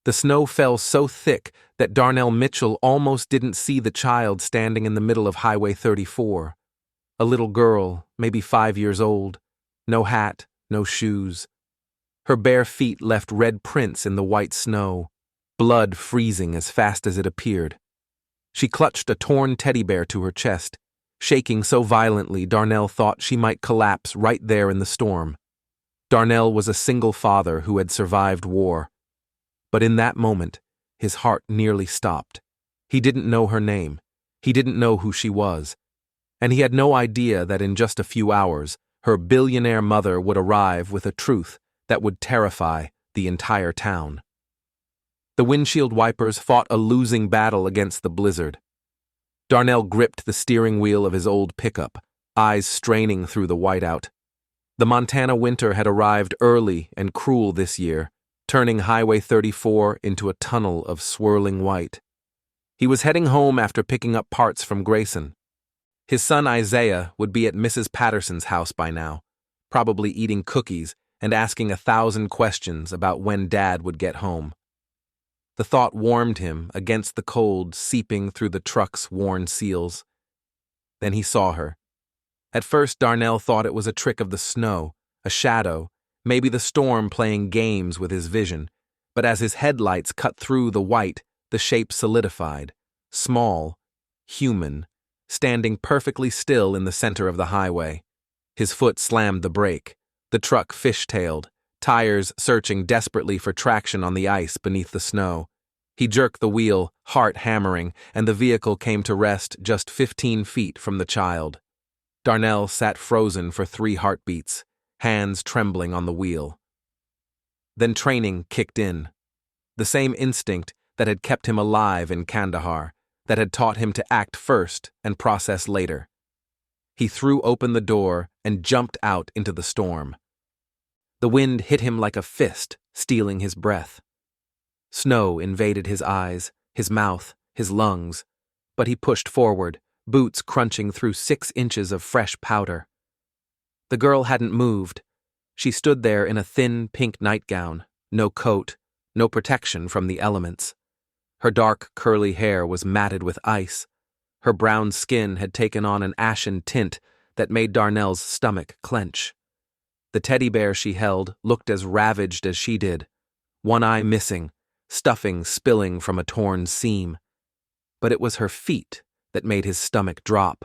The snow fell so thick that Darnell Mitchell almost didn't see the child standing in the middle of Highway 34. A little girl, maybe 5 years old. No hat, no shoes. Her bare feet left red prints in the white snow, blood freezing as fast as it appeared. She clutched a torn teddy bear to her chest, shaking so violently Darnell thought she might collapse right there in the storm. Darnell was a single father who had survived war. But in that moment, his heart nearly stopped. He didn't know her name. He didn't know who she was. And he had no idea that in just a few hours, her billionaire mother would arrive with a truth that would terrify the entire town. The windshield wipers fought a losing battle against the blizzard. Darnell gripped the steering wheel of his old pickup, eyes straining through the whiteout. The Montana winter had arrived early and cruel this year, turning Highway 34 into a tunnel of swirling white. He was heading home after picking up parts from Grayson. His son Isaiah would be at Mrs. Patterson's house by now, probably eating cookies and asking 1,000 questions about when Dad would get home. The thought warmed him against the cold seeping through the truck's worn seals. Then he saw her. At first, Darnell thought it was a trick of the snow, a shadow, maybe the storm playing games with his vision, but as his headlights cut through the white, the shape solidified, small, human, standing perfectly still in the center of the highway. His foot slammed the brake. The truck fishtailed, tires searching desperately for traction on the ice beneath the snow. He jerked the wheel, heart hammering, and the vehicle came to rest just 15 feet from the child. Darnell sat frozen for 3 heartbeats, hands trembling on the wheel. Then training kicked in. The same instinct that had kept him alive in Kandahar, that had taught him to act first and process later. He threw open the door and jumped out into the storm. The wind hit him like a fist, stealing his breath. Snow invaded his eyes, his mouth, his lungs, but he pushed forward, boots crunching through 6 inches of fresh powder. The girl hadn't moved. She stood there in a thin pink nightgown, no coat, no protection from the elements. Her dark, curly hair was matted with ice. Her brown skin had taken on an ashen tint that made Darnell's stomach clench. The teddy bear she held looked as ravaged as she did, one eye missing, stuffing spilling from a torn seam. But it was her feet that made his stomach drop.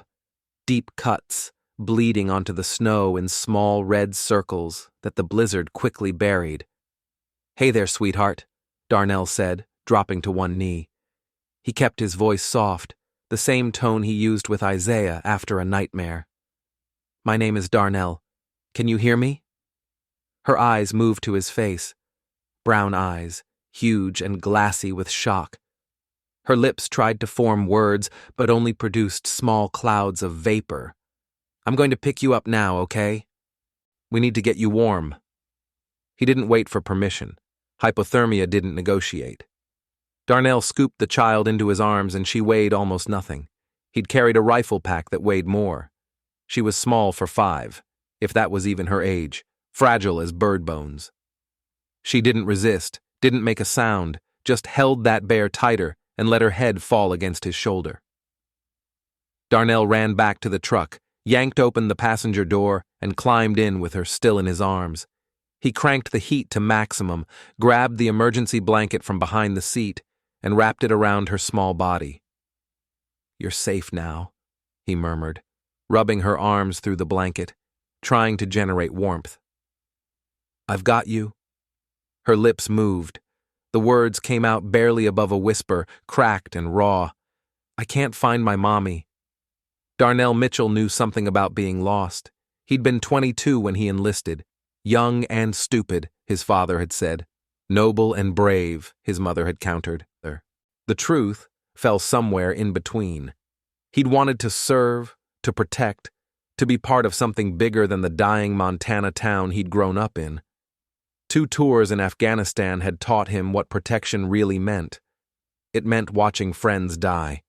Deep cuts, bleeding onto the snow in small red circles that the blizzard quickly buried. "Hey there, sweetheart," Darnell said, dropping to one knee. He kept his voice soft, the same tone he used with Isaiah after a nightmare. "My name is Darnell. Can you hear me?" Her eyes moved to his face. Brown eyes, huge and glassy with shock. Her lips tried to form words, but only produced small clouds of vapor. "I'm going to pick you up now, okay? We need to get you warm." He didn't wait for permission. Hypothermia didn't negotiate. Darnell scooped the child into his arms and she weighed almost nothing. He'd carried a rifle pack that weighed more. She was small for 5, if that was even her age, fragile as bird bones. She didn't resist, didn't make a sound, just held that bear tighter and let her head fall against his shoulder. Darnell ran back to the truck, yanked open the passenger door, and climbed in with her still in his arms. He cranked the heat to maximum, grabbed the emergency blanket from behind the seat, and wrapped it around her small body. "You're safe now," he murmured, rubbing her arms through the blanket, trying to generate warmth. "I've got you." Her lips moved. The words came out barely above a whisper, cracked and raw. "I can't find my mommy." Darnell Mitchell knew something about being lost. He'd been 22 when he enlisted. Young and stupid, his father had said. Noble and brave, his mother had countered. The truth fell somewhere in between. He'd wanted to serve, to protect, to be part of something bigger than the dying Montana town he'd grown up in. 2 tours in Afghanistan had taught him what protection really meant. It meant watching friends die.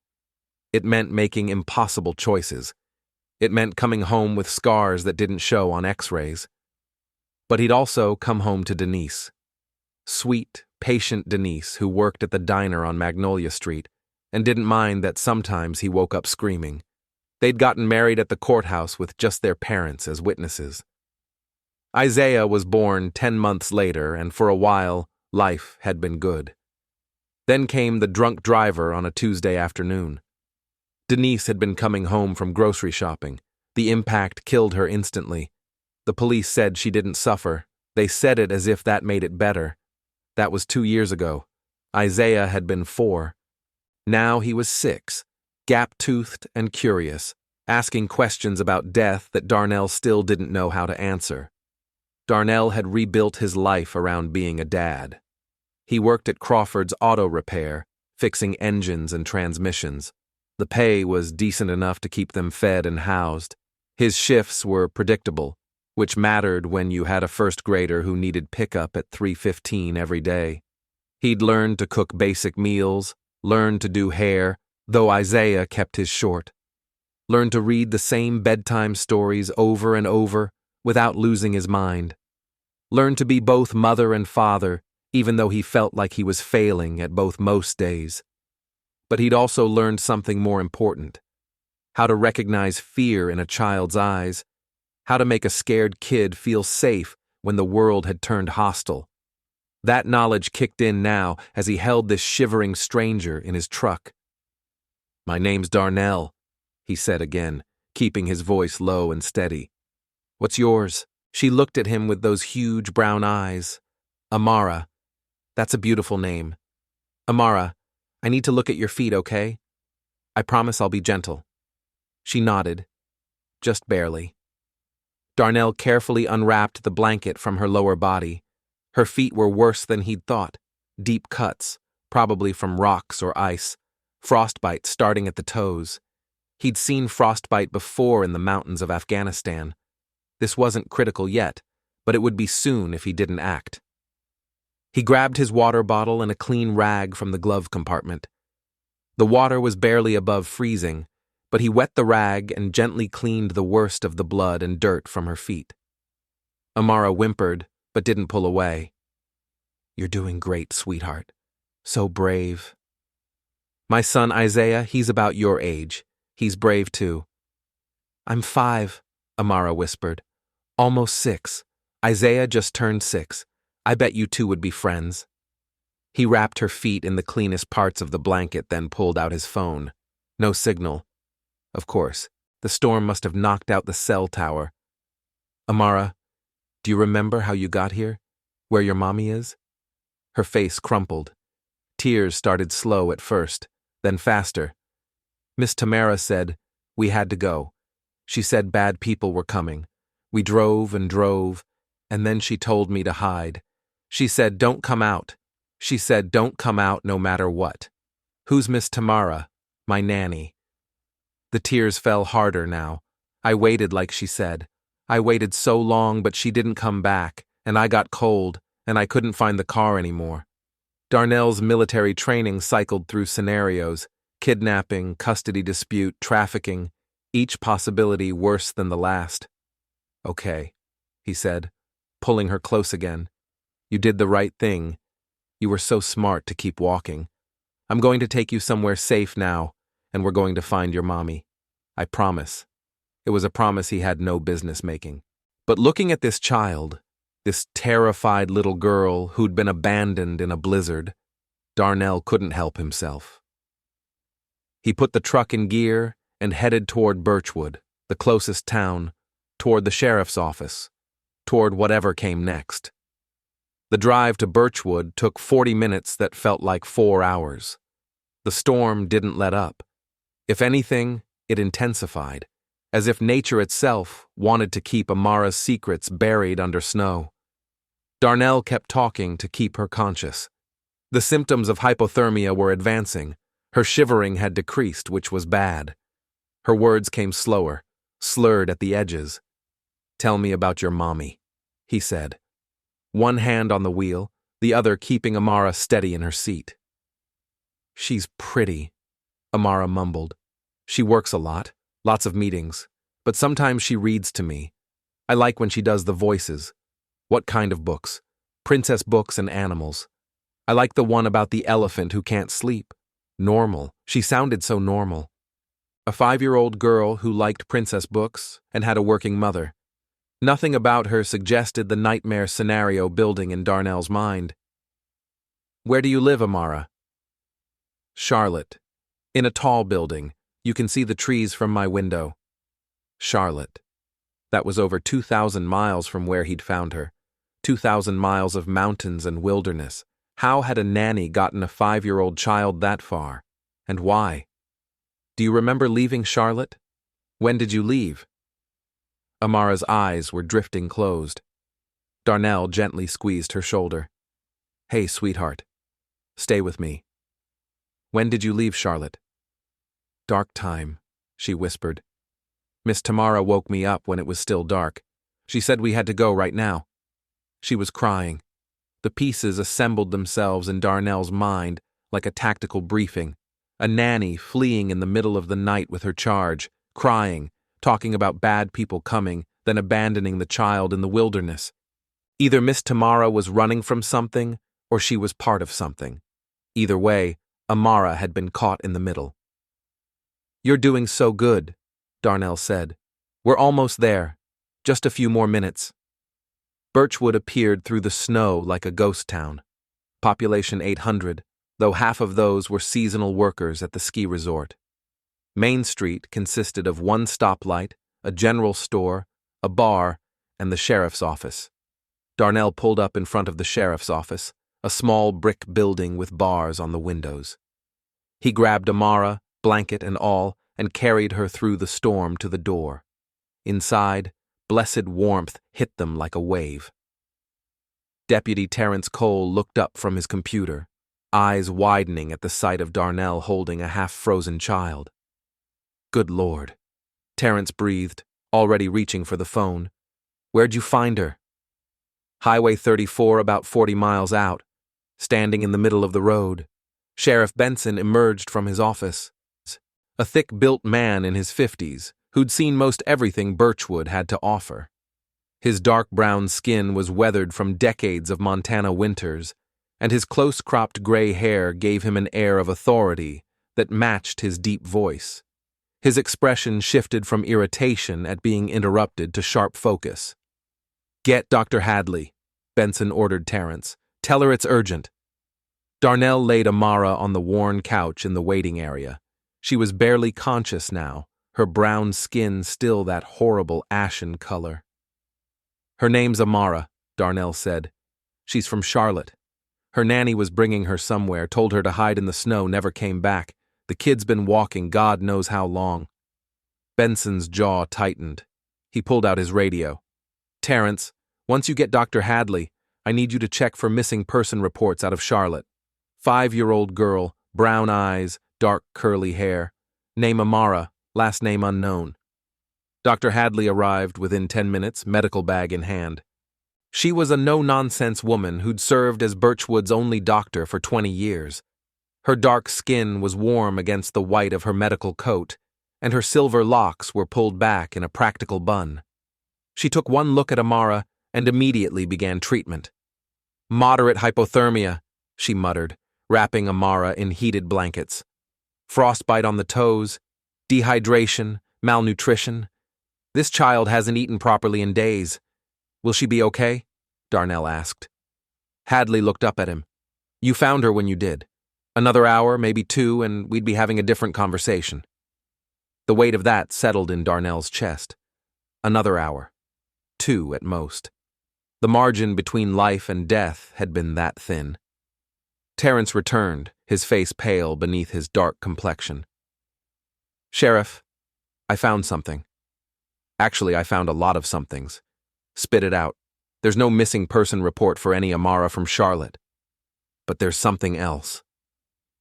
It meant making impossible choices. It meant coming home with scars that didn't show on X-rays. But he'd also come home to Denise. Sweet, patient Denise who worked at the diner on Magnolia Street and didn't mind that sometimes he woke up screaming. They'd gotten married at the courthouse with just their parents as witnesses. Isaiah was born 10 months later, and for a while, life had been good. Then came the drunk driver on a Tuesday afternoon. Denise had been coming home from grocery shopping. The impact killed her instantly. The police said she didn't suffer. They said it as if that made it better. That was 2 years ago. Isaiah had been 4. Now he was 6, gap-toothed and curious, asking questions about death that Darnell still didn't know how to answer. Darnell had rebuilt his life around being a dad. He worked at Crawford's auto repair, fixing engines and transmissions. The pay was decent enough to keep them fed and housed. His shifts were predictable, which mattered when you had a first grader who needed pickup at 3:15 every day. He'd learned to cook basic meals, learned to do hair, though Isaiah kept his short. Learned to read the same bedtime stories over and over without losing his mind. Learned to be both mother and father, even though he felt like he was failing at both most days. But he'd also learned something more important: how to recognize fear in a child's eyes, how to make a scared kid feel safe when the world had turned hostile. That knowledge kicked in now as he held this shivering stranger in his truck. "My name's Darnell," he said again, keeping his voice low and steady. "What's yours?" She looked at him with those huge brown eyes. "Amara. That's a beautiful name. Amara, I need to look at your feet, okay? I promise I'll be gentle." She nodded, just barely. Darnell carefully unwrapped the blanket from her lower body. Her feet were worse than he'd thought. Deep cuts, probably from rocks or ice. Frostbite starting at the toes. He'd seen frostbite before in the mountains of Afghanistan. This wasn't critical yet, but it would be soon if he didn't act. He grabbed his water bottle and a clean rag from the glove compartment. The water was barely above freezing, but he wet the rag and gently cleaned the worst of the blood and dirt from her feet. Amara whimpered, but didn't pull away. "You're doing great, sweetheart. So brave." "My son Isaiah, he's about your age. He's brave too." "I'm 5, Amara whispered. "Almost 6. Isaiah just turned 6. I bet you two would be friends." He wrapped her feet in the cleanest parts of the blanket, then pulled out his phone. No signal. Of course, the storm must have knocked out the cell tower. "Amara, do you remember how you got here? Where your mommy is?" Her face crumpled. Tears started slow at first, then faster. "Miss Tamara said we had to go. She said bad people were coming. We drove and drove, and then she told me to hide. She said, 'Don't come out.' She said, 'Don't come out no matter what.' Who's Miss Tamara? My nanny." The tears fell harder now. "I waited like she said. I waited so long, but she didn't come back, and I got cold, and I couldn't find the car anymore." Darnell's military training cycled through scenarios: kidnapping, custody dispute, trafficking, each possibility worse than the last. "Okay," he said, pulling her close again. "You did the right thing. You were so smart to keep walking. I'm going to take you somewhere safe now, and we're going to find your mommy. I promise." It was a promise he had no business making. But looking at this child, this terrified little girl who'd been abandoned in a blizzard, Darnell couldn't help himself. He put the truck in gear and headed toward Birchwood, the closest town, toward the sheriff's office, toward whatever came next. The drive to Birchwood took 40 minutes that felt like 4 hours. The storm didn't let up. If anything, it intensified, as if nature itself wanted to keep Amara's secrets buried under snow. Darnell kept talking to keep her conscious. The symptoms of hypothermia were advancing. Her shivering had decreased, which was bad. Her words came slower, slurred at the edges. "Tell me about your mommy," he said. One hand on the wheel, the other keeping Amara steady in her seat. "She's pretty," Amara mumbled. "She works a lot, lots of meetings, but sometimes she reads to me. I like when she does the voices." "What kind of books?" "Princess books and animals." I like the one about the elephant who can't sleep. Normal. She sounded so normal. A 5-year-old girl who liked princess books and had a working mother. Nothing about her suggested the nightmare scenario building in Darnell's mind. Where do you live, Amara? Charlotte. In a tall building. You can see the trees from my window. Charlotte. That was over 2,000 miles from where he'd found her. 2,000 miles of mountains and wilderness. How had a nanny gotten a 5-year-old child that far? And why? Do you remember leaving Charlotte? When did you leave? Amara's eyes were drifting closed. Darnell gently squeezed her shoulder. Hey, sweetheart. Stay with me. When did you leave Charlotte? Dark time, she whispered. Miss Tamara woke me up when it was still dark. She said we had to go right now. She was crying. The pieces assembled themselves in Darnell's mind like a tactical briefing. A nanny fleeing in the middle of the night with her charge, crying, talking about bad people coming, then abandoning the child in the wilderness. Either Miss Tamara was running from something, or she was part of something. Either way, Amara had been caught in the middle. You're doing so good, Darnell said. We're almost there. Just a few more minutes. Birchwood appeared through the snow like a ghost town. Population 800, though half of those were seasonal workers at the ski resort. Main Street consisted of one stoplight, a general store, a bar, and the sheriff's office. Darnell pulled up in front of the sheriff's office, a small brick building with bars on the windows. He grabbed Amara, blanket and all, and carried her through the storm to the door. Inside, blessed warmth hit them like a wave. Deputy Terrence Cole looked up from his computer, eyes widening at the sight of Darnell holding a half-frozen child. Good Lord. Terrence breathed, already reaching for the phone. Where'd you find her? Highway 34, about 40 miles out. Standing in the middle of the road. Sheriff Benson emerged from his office. A thick-built man in his 50s, who'd seen most everything Birchwood had to offer. His dark brown skin was weathered from decades of Montana winters, and his close-cropped gray hair gave him an air of authority that matched his deep voice. His expression shifted from irritation at being interrupted to sharp focus. Get Dr. Hadley, Benson ordered Terrence. Tell her it's urgent. Darnell laid Amara on the worn couch in the waiting area. She was barely conscious now, her brown skin still that horrible ashen color. Her name's Amara, Darnell said. She's from Charlotte. Her nanny was bringing her somewhere, told her to hide in the snow, never came back. The kid's been walking God knows how long. Benson's jaw tightened. He pulled out his radio. Terrence, once you get Dr. Hadley, I need you to check for missing person reports out of Charlotte. 5-year-old girl, brown eyes, dark curly hair. Name Amara, last name unknown. Dr. Hadley arrived within 10 minutes, medical bag in hand. She was a no-nonsense woman who'd served as Birchwood's only doctor for 20 years. Her dark skin was warm against the white of her medical coat, and her silver locks were pulled back in a practical bun. She took one look at Amara and immediately began treatment. Moderate hypothermia, she muttered, wrapping Amara in heated blankets. Frostbite on the toes, dehydration, malnutrition. This child hasn't eaten properly in days. Will she be okay? Darnell asked. Hadley looked up at him. You found her when you did. Another hour, maybe 2, and we'd be having a different conversation. The weight of that settled in Darnell's chest. Another hour. 2 at most. The margin between life and death had been that thin. Terrence returned, his face pale beneath his dark complexion. Sheriff, I found something. Actually, I found a lot of somethings. Spit it out. There's no missing person report for any Amara from Charlotte. But there's something else.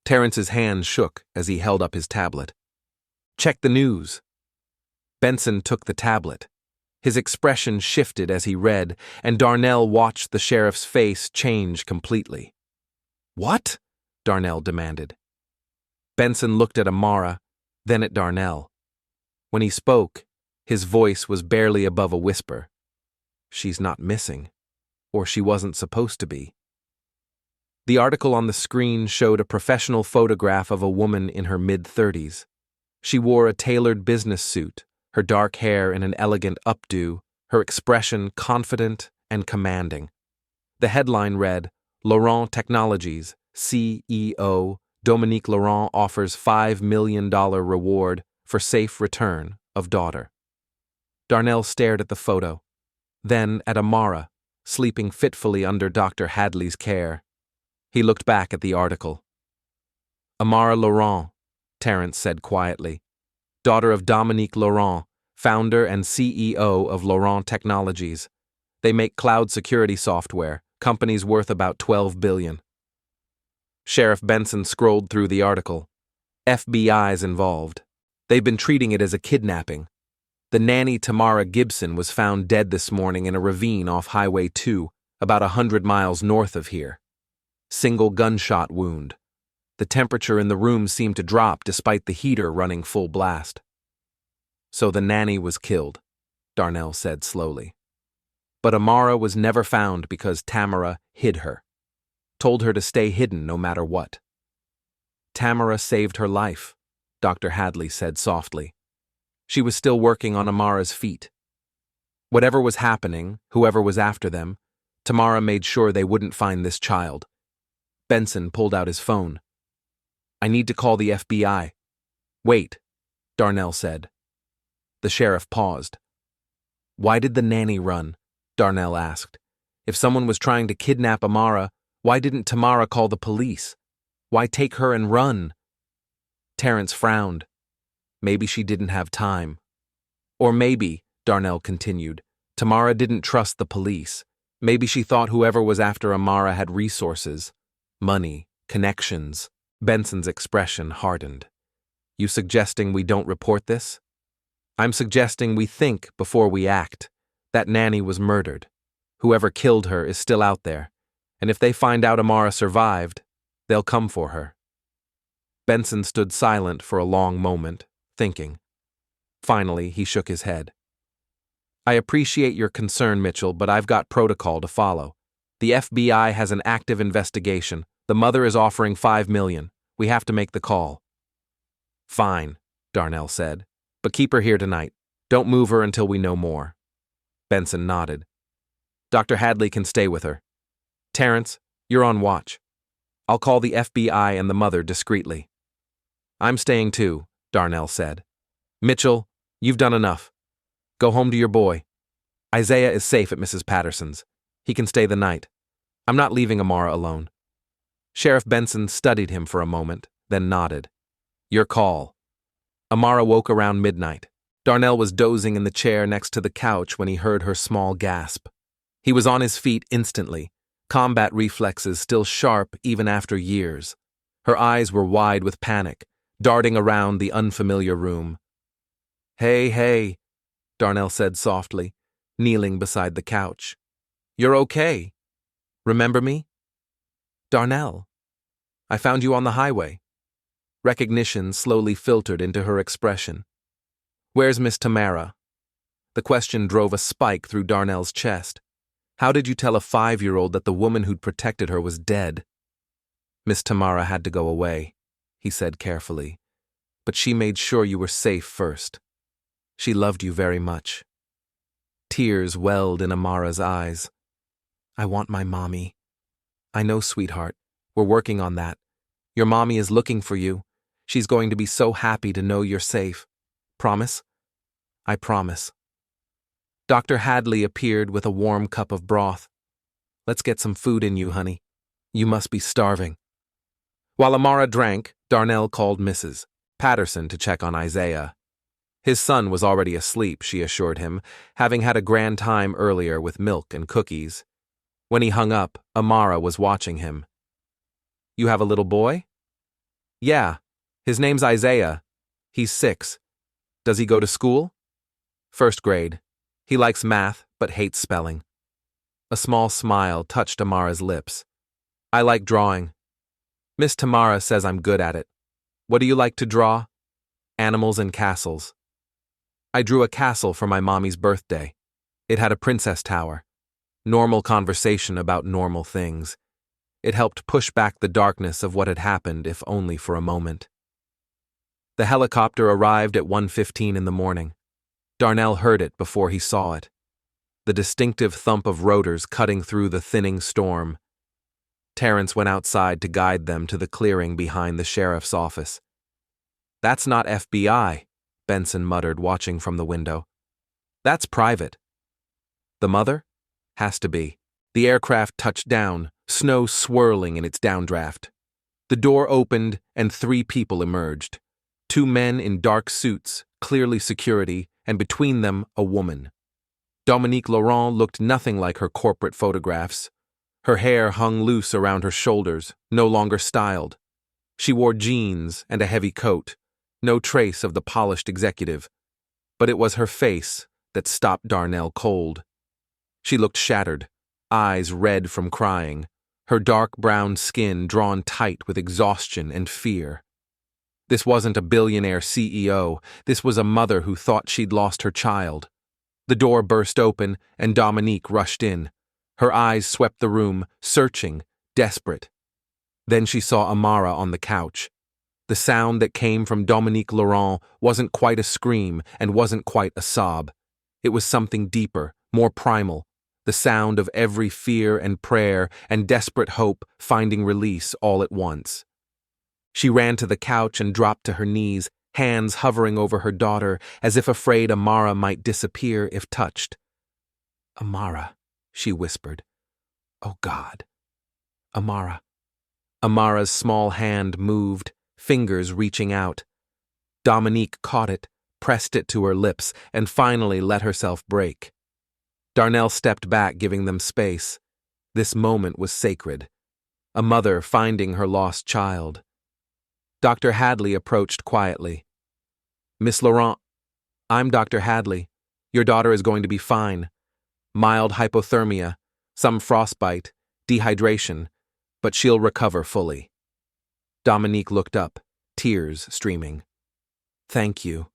Terrence's hand shook as he held up his tablet. Check the news. Benson took the tablet. His expression shifted as he read, and Darnell watched the sheriff's face change completely. What? Darnell demanded. Benson looked at Amara, then at Darnell. When he spoke, his voice was barely above a whisper. She's not missing, or she wasn't supposed to be. The article on the screen showed a professional photograph of a woman in her mid-30s. She wore a tailored business suit, her dark hair in an elegant updo, her expression confident and commanding. The headline read, Laurent Technologies, CEO, Dominique Laurent offers $5 million reward for safe return of daughter. Darnell stared at the photo, then at Amara, sleeping fitfully under Dr. Hadley's care. He looked back at the article. Amara Laurent, Terence said quietly, daughter of Dominique Laurent, founder and CEO of Laurent Technologies. They make cloud security software, companies worth about $12 billion. Sheriff Benson scrolled through the article. FBI's involved. They've been treating it as a kidnapping. The nanny Tamara Gibson was found dead this morning in a ravine off Highway 2, about 100 miles north of here. Single gunshot wound. The temperature in the room seemed to drop despite the heater running full blast. So the nanny was killed, Darnell said slowly. But Amara was never found because Tamara hid her. Told her to stay hidden no matter what. Tamara saved her life, Dr. Hadley said softly. She was still working on Amara's feet. Whatever was happening, whoever was after them, Tamara made sure they wouldn't find this child. Benson pulled out his phone. I need to call the FBI. Wait, Darnell said. The sheriff paused. Why did the nanny run? Darnell asked. If someone was trying to kidnap Amara, why didn't Tamara call the police? Why take her and run? Terence frowned. Maybe she didn't have time. Or maybe, Darnell continued, Tamara didn't trust the police. Maybe she thought whoever was after Amara had resources, money, connections. Benson's expression hardened. You suggesting we don't report this? I'm suggesting we think before we act. That nanny was murdered. Whoever killed her is still out there. And if they find out Amara survived, they'll come for her. Benson stood silent for a long moment, thinking. Finally, he shook his head. I appreciate your concern, Mitchell, but I've got protocol to follow. The FBI has an active investigation. The mother is offering $5 million. We have to make the call. Fine, Darnell said, but keep her here tonight. Don't move her until we know more. Benson nodded. Dr. Hadley can stay with her. Terence, you're on watch. I'll call the FBI and the mother discreetly. I'm staying too, Darnell said. Mitchell, you've done enough. Go home to your boy. Isaiah is safe at Mrs. Patterson's. He can stay the night. I'm not leaving Amara alone. Sheriff Benson studied him for a moment, then nodded. Your call. Amara woke around midnight. Darnell was dozing in the chair next to the couch when he heard her small gasp. He was on his feet instantly, combat reflexes still sharp even after years. Her eyes were wide with panic, darting around the unfamiliar room. Hey, Darnell said softly, kneeling beside the couch. You're okay. Remember me? Darnell. I found you on the highway. Recognition slowly filtered into her expression. Where's Miss Tamara? The question drove a spike through Darnell's chest. How did you tell a 5-year-old that the woman who'd protected her was dead? Miss Tamara had to go away, he said carefully. But she made sure you were safe first. She loved you very much. Tears welled in Amara's eyes. I want my mommy. I know, sweetheart. We're working on that. Your mommy is looking for you. She's going to be so happy to know you're safe. Promise? I promise. Dr. Hadley appeared with a warm cup of broth. Let's get some food in you, honey. You must be starving. While Amara drank, Darnell called Mrs. Patterson to check on Isaiah. His son was already asleep, she assured him, having had a grand time earlier with milk and cookies. When he hung up, Amara was watching him. You have a little boy? Yeah. His name's Isaiah. He's 6. Does he go to school? 1st grade. He likes math, but hates spelling. A small smile touched Amara's lips. I like drawing. Miss Tamara says I'm good at it. What do you like to draw? Animals and castles. I drew a castle for my mommy's birthday. It had a princess tower. Normal conversation about normal things. It helped push back the darkness of what had happened, if only for a moment. The helicopter arrived at 1:15 in the morning. Darnell heard it before he saw it. The distinctive thump of rotors cutting through the thinning storm. Terrence went outside to guide them to the clearing behind the sheriff's office. "That's not FBI," Benson muttered, watching from the window. "That's private." "The mother?" "Has to be." The aircraft touched down, snow swirling in its downdraft. The door opened and 3 people emerged. 2 men in dark suits, clearly security, and between them a woman. Dominique Laurent looked nothing like her corporate photographs. Her hair hung loose around her shoulders, no longer styled. She wore jeans and a heavy coat, no trace of the polished executive. But it was her face that stopped Darnell cold. She looked shattered, eyes red from crying, her dark brown skin drawn tight with exhaustion and fear. This wasn't a billionaire CEO, this was a mother who thought she'd lost her child. The door burst open and Dominique rushed in. Her eyes swept the room, searching, desperate. Then she saw Amara on the couch. The sound that came from Dominique Laurent wasn't quite a scream and wasn't quite a sob. It was something deeper, more primal, the sound of every fear and prayer and desperate hope finding release all at once. She ran to the couch and dropped to her knees, hands hovering over her daughter, as if afraid Amara might disappear if touched. "Amara," she whispered. "Oh God." "Amara." Amara's small hand moved, fingers reaching out. Dominique caught it, pressed it to her lips, and finally let herself break. Darnell stepped back, giving them space. This moment was sacred. A mother finding her lost child. Dr. Hadley approached quietly. "Miss Laurent, I'm Dr. Hadley. Your daughter is going to be fine. Mild hypothermia, some frostbite, dehydration, but she'll recover fully." Dominique looked up, tears streaming. "Thank you."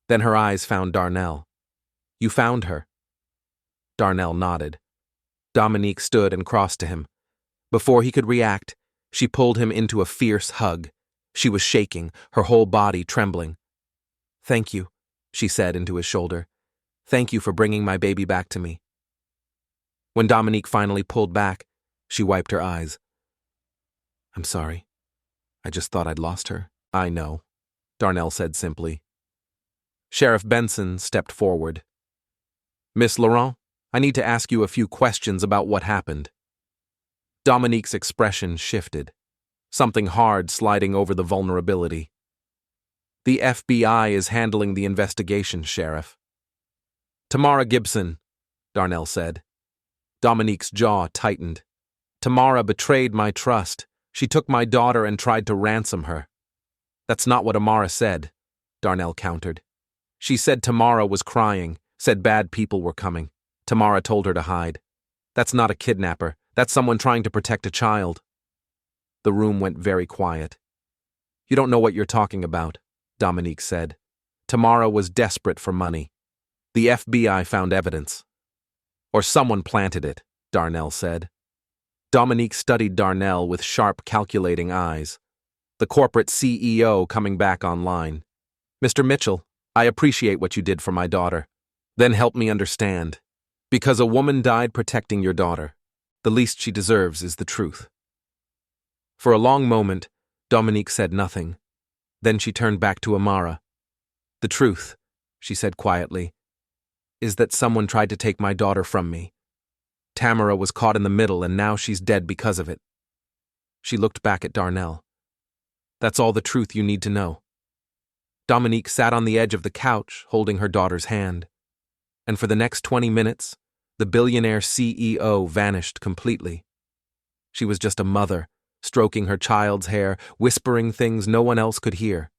Then her eyes found Darnell. "You found her?" Darnell nodded. Dominique stood and crossed to him. Before he could react, she pulled him into a fierce hug. She was shaking, her whole body trembling. "Thank you," she said into his shoulder. "Thank you for bringing my baby back to me." When Dominique finally pulled back, she wiped her eyes. "I'm sorry. I just thought I'd lost her." "I know," Darnell said simply. Sheriff Benson stepped forward. "Miss Laurent, I need to ask you a few questions about what happened." Dominique's expression shifted, something hard sliding over the vulnerability. "The FBI is handling the investigation, Sheriff." "Tamara Gibson," Darnell said. Dominique's jaw tightened. "Tamara betrayed my trust. She took my daughter and tried to ransom her." "That's not what Amara said," Darnell countered. "She said Tamara was crying, said bad people were coming. Tamara told her to hide. That's not a kidnapper. That's someone trying to protect a child." The room went very quiet. "You don't know what you're talking about," Dominique said. "Tamara was desperate for money. The FBI found evidence." "Or someone planted it," Darnell said. Dominique studied Darnell with sharp, calculating eyes. The corporate CEO coming back online. "Mr. Mitchell, I appreciate what you did for my daughter. Then help me understand. Because a woman died protecting your daughter. The least she deserves is the truth." For a long moment, Dominique said nothing. Then she turned back to Amara. "The truth," she said quietly, "is that someone tried to take my daughter from me. Tamara was caught in the middle and now she's dead because of it." She looked back at Darnell. "That's all the truth you need to know." Dominique sat on the edge of the couch, holding her daughter's hand. And for the next 20 minutes, the billionaire CEO vanished completely. She was just a mother, stroking her child's hair, whispering things no one else could hear.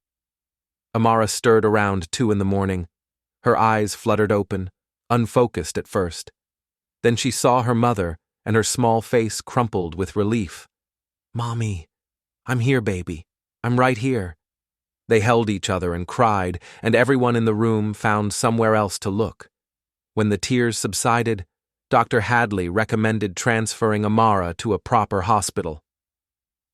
Amara stirred around 2 in the morning. Her eyes fluttered open, unfocused at first. Then she saw her mother, and her small face crumpled with relief. "Mommy, I'm here, baby. I'm right here." They held each other and cried, and everyone in the room found somewhere else to look. When the tears subsided, Dr. Hadley recommended transferring Amara to a proper hospital.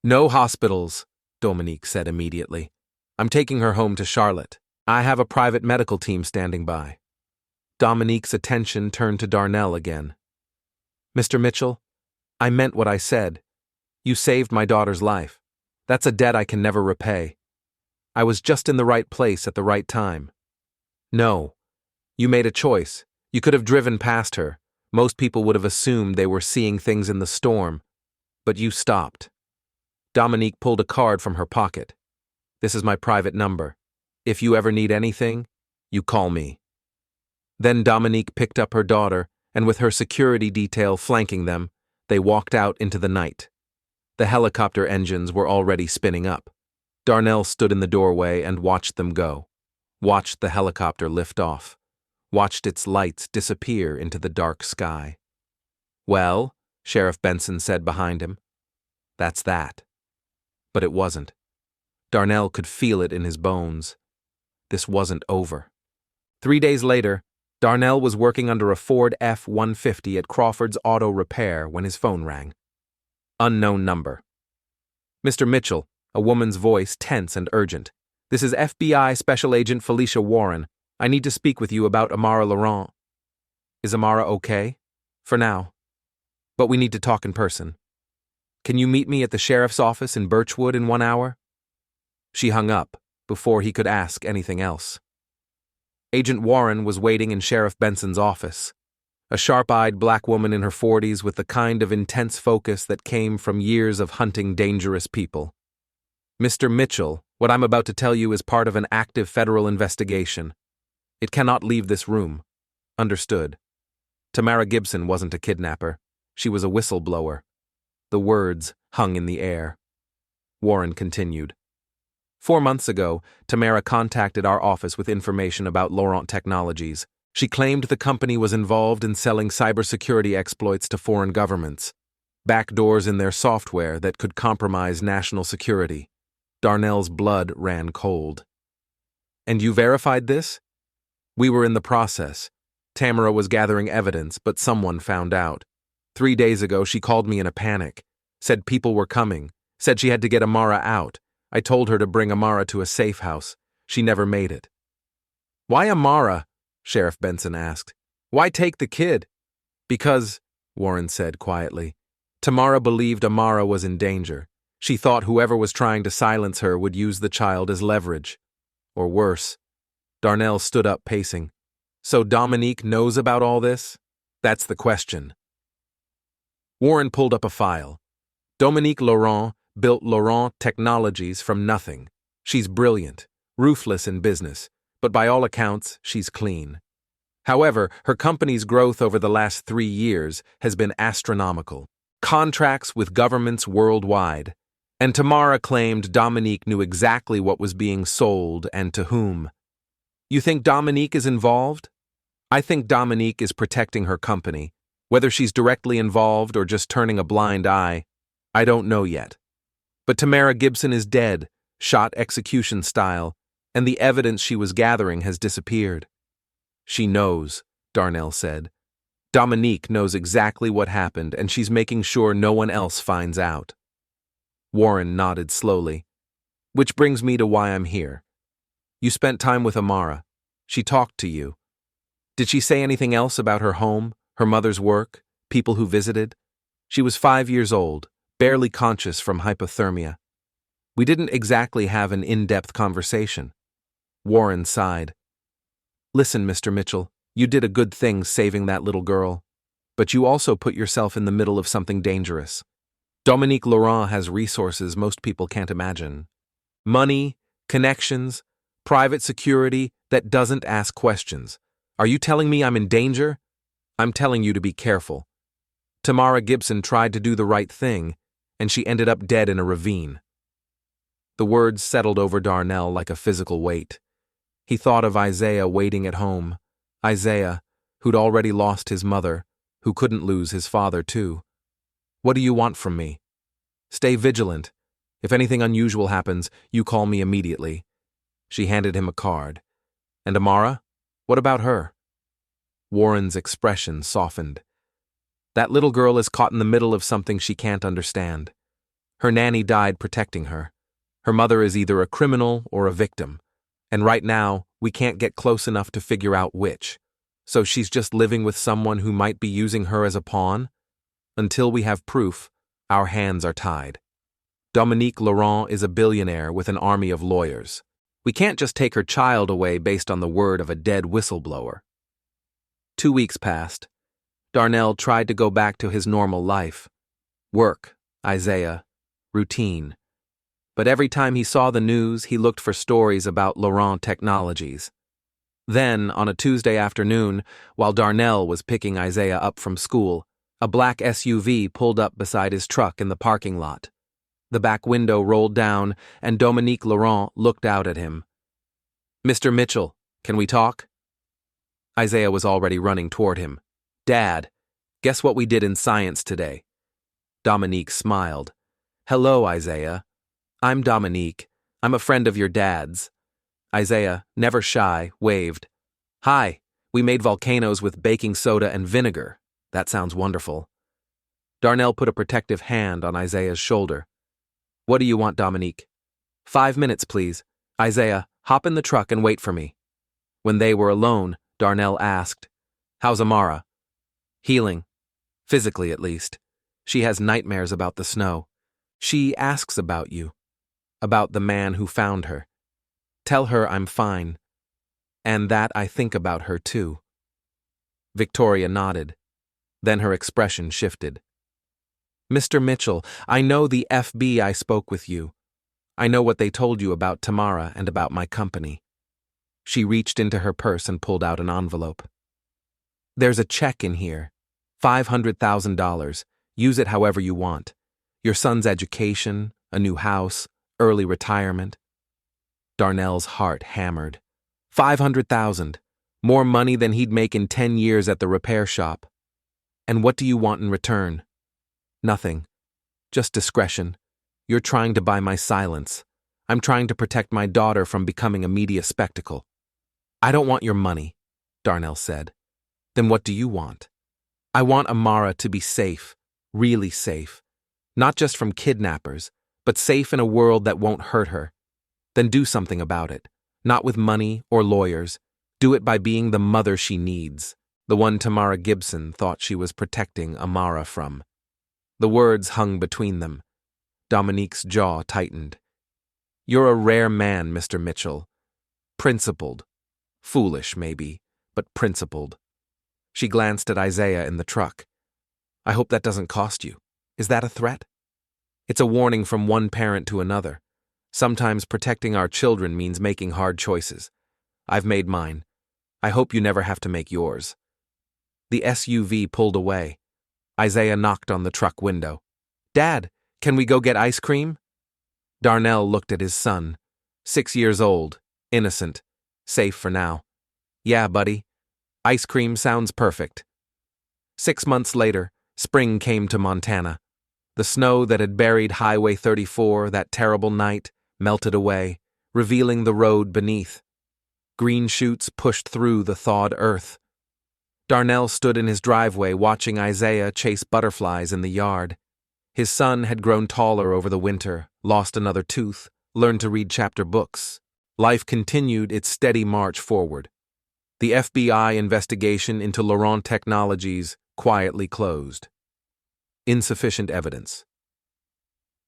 No hospitals, Dominique said immediately. I'm taking her home to Charlotte. I have a private medical team standing by. Dominique's attention turned to Darnell again. Mr. Mitchell, I meant what I said. You saved my daughter's life. That's a debt I can never repay. I was just in the right place at the right time. No. You made a choice. You could have driven past her. Most people would have assumed they were seeing things in the storm. But you stopped. Dominique pulled a card from her pocket. This is my private number. If you ever need anything, you call me. Then Dominique picked up her daughter, and with her security detail flanking them, they walked out into the night. The helicopter engines were already spinning up. Darnell stood in the doorway and watched them go. Watched the helicopter lift off. Watched its lights disappear into the dark sky. Well, Sheriff Benson said behind him. That's that. But it wasn't. Darnell could feel it in his bones. This wasn't over. 3 days later, Darnell was working under a Ford F-150 at Crawford's Auto Repair when his phone rang. Unknown number. Mr. Mitchell, a woman's voice tense and urgent. This is FBI Special Agent Felicia Warren. I need to speak with you about Amara Laurent. Is Amara okay? For now. But we need to talk in person. Can you meet me at the sheriff's office in Birchwood in 1 hour? She hung up before he could ask anything else. Agent Warren was waiting in Sheriff Benson's office. A sharp-eyed black woman in her 40s with the kind of intense focus that came from years of hunting dangerous people. Mr. Mitchell, what I'm about to tell you is part of an active federal investigation. It cannot leave this room. Understood. Tamara Gibson wasn't a kidnapper. She was a whistleblower. The words hung in the air. Warren continued. 4 months ago, Tamara contacted our office with information about Laurent Technologies. She claimed the company was involved in selling cybersecurity exploits to foreign governments, backdoors in their software that could compromise national security. Darnell's blood ran cold. And you verified this? We were in the process. Tamara was gathering evidence, but someone found out. 3 days ago, she called me in a panic, said people were coming, said she had to get Amara out. I told her to bring Amara to a safe house. She never made it. Why Amara? Sheriff Benson asked. Why take the kid? Because, Warren said quietly, Tamara believed Amara was in danger. She thought whoever was trying to silence her would use the child as leverage. Or worse. Darnell stood up pacing. So Dominique knows about all this? That's the question. Warren pulled up a file. Dominique Laurent built Laurent Technologies from nothing. She's brilliant, ruthless in business, but by all accounts, she's clean. However, her company's growth over the last 3 years has been astronomical. Contracts with governments worldwide. And Tamara claimed Dominique knew exactly what was being sold and to whom. You think Dominique is involved? I think Dominique is protecting her company. Whether she's directly involved or just turning a blind eye, I don't know yet. But Tamara Gibson is dead, shot execution style, and the evidence she was gathering has disappeared. She knows, Darnell said. Dominique knows exactly what happened, and she's making sure no one else finds out. Warren nodded slowly. Which brings me to why I'm here. You spent time with Amara. She talked to you. Did she say anything else about her home, her mother's work, people who visited? She was 5 years old, barely conscious from hypothermia. We didn't exactly have an in-depth conversation. Warren sighed. Listen, Mr. Mitchell, you did a good thing saving that little girl, but you also put yourself in the middle of something dangerous. Dominique Laurent has resources most people can't imagine. Money, connections, private security that doesn't ask questions. Are you telling me I'm in danger? I'm telling you to be careful. Tamara Gibson tried to do the right thing, and she ended up dead in a ravine. The words settled over Darnell like a physical weight. He thought of Isaiah waiting at home. Isaiah, who'd already lost his mother, who couldn't lose his father too. What do you want from me? Stay vigilant. If anything unusual happens, you call me immediately. She handed him a card. And Amara? What about her? Warren's expression softened. That little girl is caught in the middle of something she can't understand. Her nanny died protecting her. Her mother is either a criminal or a victim. And right now, we can't get close enough to figure out which. So she's just living with someone who might be using her as a pawn? Until we have proof, our hands are tied. Dominique Laurent is a billionaire with an army of lawyers. We can't just take her child away based on the word of a dead whistleblower. 2 weeks passed. Darnell tried to go back to his normal life. Work, Isaiah, routine. But every time he saw the news, he looked for stories about Laurent Technologies. Then, on a Tuesday afternoon, while Darnell was picking Isaiah up from school, a black SUV pulled up beside his truck in the parking lot. The back window rolled down, and Dominique Laurent looked out at him. "Mr. Mitchell, can we talk?" Isaiah was already running toward him. "Dad, guess what we did in science today?" Dominique smiled. "Hello, Isaiah. I'm Dominique. I'm a friend of your dad's." Isaiah, never shy, waved. "Hi, we made volcanoes with baking soda and vinegar. That sounds wonderful." Darnell put a protective hand on Isaiah's shoulder. "What do you want, Dominique?" 5 minutes, please. Isaiah, hop in the truck and wait for me." When they were alone, Darnell asked, "How's Amara?" "Healing. Physically, at least. She has nightmares about the snow. She asks about you. About the man who found her. Tell her I'm fine. And that I think about her, too." Victoria nodded. Then her expression shifted. "Mr. Mitchell, I know the FBI spoke with you. I know what they told you about Tamara and about my company." She reached into her purse and pulled out an envelope. "There's a check in here. $500,000. Use it however you want. Your son's education, a new house, early retirement." Darnell's heart hammered. 500,000. More money than he'd make in 10 years at the repair shop. "And what do you want in return?" "Nothing. Just discretion. You're trying to buy my silence. I'm trying to protect my daughter from becoming a media spectacle." "I don't want your money," Darnell said. "Then what do you want?" "I want Amara to be safe, really safe. Not just from kidnappers, but safe in a world that won't hurt her. Then do something about it. Not with money or lawyers. Do it by being the mother she needs, the one Tamara Gibson thought she was protecting Amara from." The words hung between them. Dominique's jaw tightened. "You're a rare man, Mr. Mitchell. Principled. Foolish, maybe, but principled." She glanced at Isaiah in the truck. "I hope that doesn't cost you. Is that a threat?" "It's a warning from one parent to another. Sometimes protecting our children means making hard choices. I've made mine. I hope you never have to make yours." The SUV pulled away. Isaiah knocked on the truck window. "Dad, can we go get ice cream?" Darnell looked at his son. 6 years old, innocent, safe for now. "Yeah, buddy. Ice cream sounds perfect." 6 months later, spring came to Montana. The snow that had buried Highway 34 that terrible night melted away, revealing the road beneath. Green shoots pushed through the thawed earth. Darnell stood in his driveway watching Isaiah chase butterflies in the yard. His son had grown taller over the winter, lost another tooth, learned to read chapter books. Life continued its steady march forward. The FBI investigation into Laurent Technologies quietly closed. Insufficient evidence.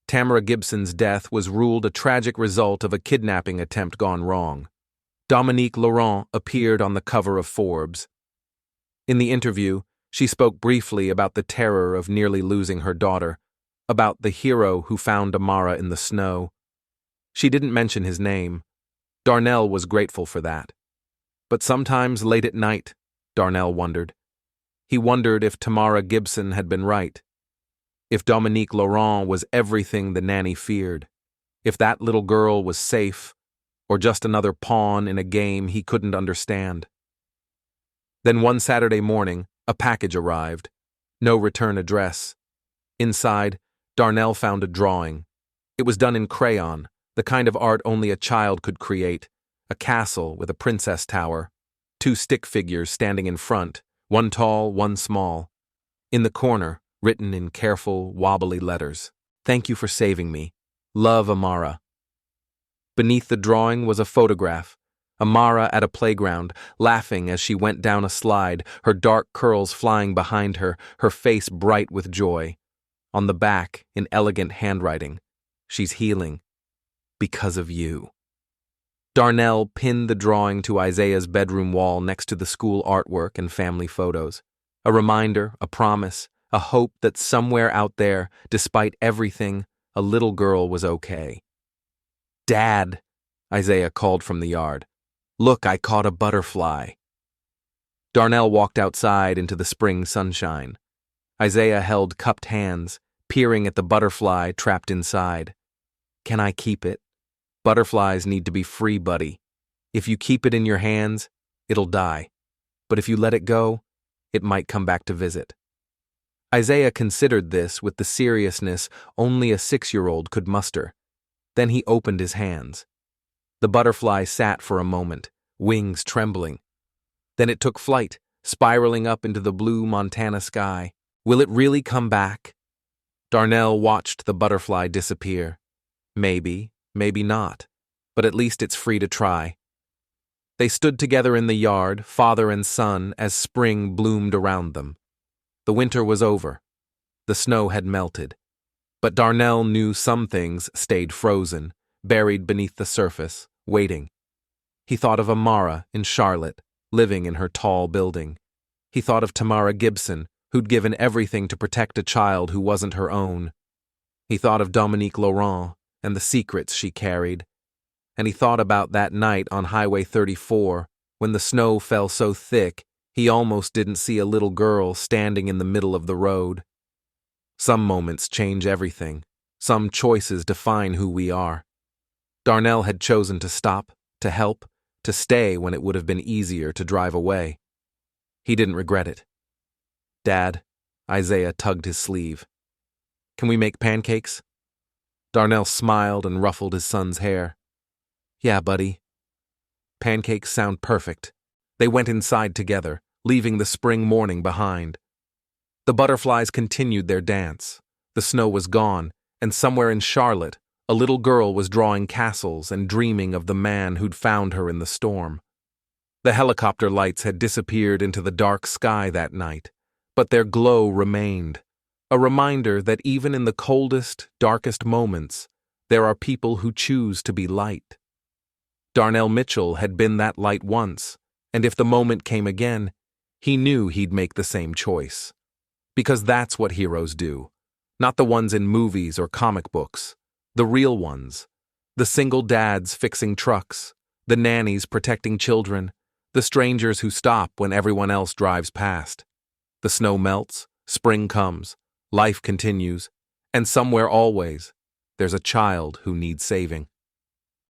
Tamara Gibson's death was ruled a tragic result of a kidnapping attempt gone wrong. Dominique Laurent appeared on the cover of Forbes. In the interview, she spoke briefly about the terror of nearly losing her daughter, about the hero who found Amara in the snow. She didn't mention his name. Darnell was grateful for that. But sometimes late at night, Darnell wondered. He wondered if Tamara Gibson had been right. If Dominique Laurent was everything the nanny feared. If that little girl was safe, or just another pawn in a game he couldn't understand. Then one Saturday morning, a package arrived. No return address. Inside, Darnell found a drawing. It was done in crayon, the kind of art only a child could create. A castle with a princess tower. 2 stick figures standing in front, one tall, one small. In the corner, written in careful, wobbly letters, "Thank you for saving me. Love, Amara." Beneath the drawing was a photograph. Amara at a playground, laughing as she went down a slide, her dark curls flying behind her, her face bright with joy. On the back, in elegant handwriting, "She's healing. Because of you." Darnell pinned the drawing to Isaiah's bedroom wall next to the school artwork and family photos. A reminder, a promise, a hope that somewhere out there, despite everything, a little girl was okay. "Dad," Isaiah called from the yard. "Look, I caught a butterfly." Darnell walked outside into the spring sunshine. Isaiah held cupped hands, peering at the butterfly trapped inside. "Can I keep it? Butterflies need to be free, buddy. If you keep it in your hands, it'll die. But if you let it go, it might come back to visit." Isaiah considered this with the seriousness only a 6-year-old could muster. Then he opened his hands. The butterfly sat for a moment, wings trembling. Then it took flight, spiraling up into the blue Montana sky. Will it really come back? Darnell watched the butterfly disappear. Maybe, maybe not, but at least it's free to try. They stood together in the yard, father and son, as spring bloomed around them. The winter was over. The snow had melted. But Darnell knew some things stayed frozen, buried beneath the surface, waiting. He thought of Amara in Charlotte, living in her tall building. He thought of Tamara Gibson, who'd given everything to protect a child who wasn't her own. He thought of Dominique Laurent and the secrets she carried. And he thought about that night on Highway 34, when the snow fell so thick he almost didn't see a little girl standing in the middle of the road. Some moments change everything. Some choices define who we are. Darnell had chosen to stop, to help, to stay when it would have been easier to drive away. He didn't regret it. "Dad," Isaiah tugged his sleeve. "Can we make pancakes?" Darnell smiled and ruffled his son's hair. "Yeah, buddy." Pancakes sound perfect. They went inside together, leaving the spring morning behind. The butterflies continued their dance. The snow was gone, and somewhere in Charlotte, a little girl was drawing castles and dreaming of the man who'd found her in the storm. The helicopter lights had disappeared into the dark sky that night, but their glow remained, a reminder that even in the coldest, darkest moments, there are people who choose to be light. Darnell Mitchell had been that light once, and if the moment came again, he knew he'd make the same choice. Because that's what heroes do. Not the ones in movies or comic books. The real ones. The single dads fixing trucks. The nannies protecting children. The strangers who stop when everyone else drives past. The snow melts, spring comes, life continues, and somewhere always, there's a child who needs saving.